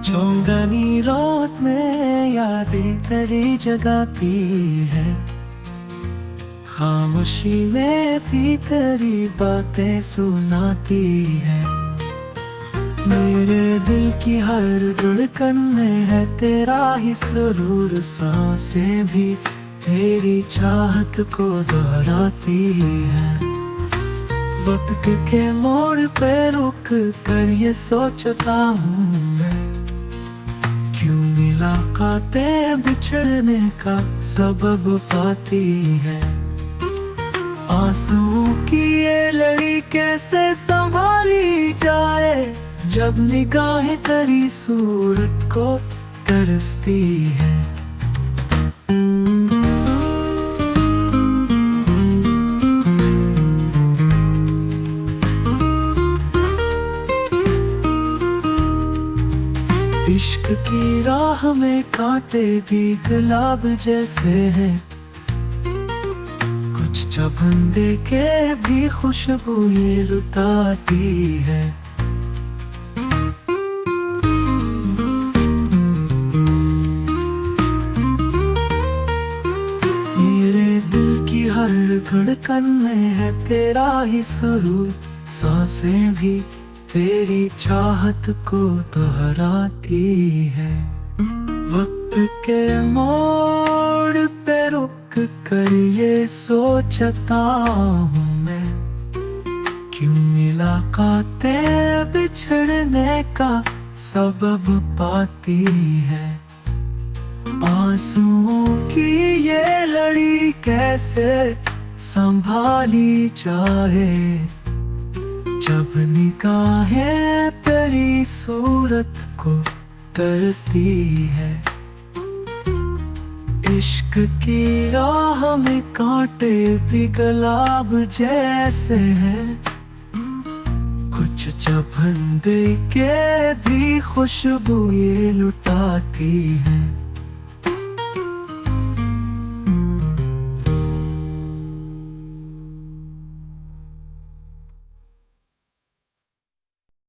चौंगनी रात में यादें तेरी जगाती है, खामोशी में भी तेरी बातें सुनाती है। मेरे दिल की हर धड़कन में है तेरा ही सुरूर, सांसें भी तेरी चाहत को दोहराती है। वक्त के मोड़ पे रुक कर ये सोचता हूँ मैं, क्यों मुलाकातें बिछड़ने का सबब पाती है। आंसू की ये लड़ी कैसे संभाली जाए, जब निगाहें तेरी सूरत को तरसती है। इश्क की राह में कांटे भी गुलाब जैसे हैं, कुछ चबंदे के भी खुशबू ये लुटाती है। मेरे दिल की हर धड़कन में है तेरा ही सुरूर, सांसें भी तेरी चाहत को दोहराती है। वक्त के मोड़ पे रुक कर ये सोचता हूँ मैं, क्यों मुलाकातें बिछड़ने का सबब पाती है। आंसुओं की ये लड़ी कैसे संभाली जाए, जब निगाहें तेरी सूरत को तरसती है। इश्क की राह में कांटे भी गुलाब जैसे हैं, कुछ चबंदे के भी खुशबू ये लुटाती है।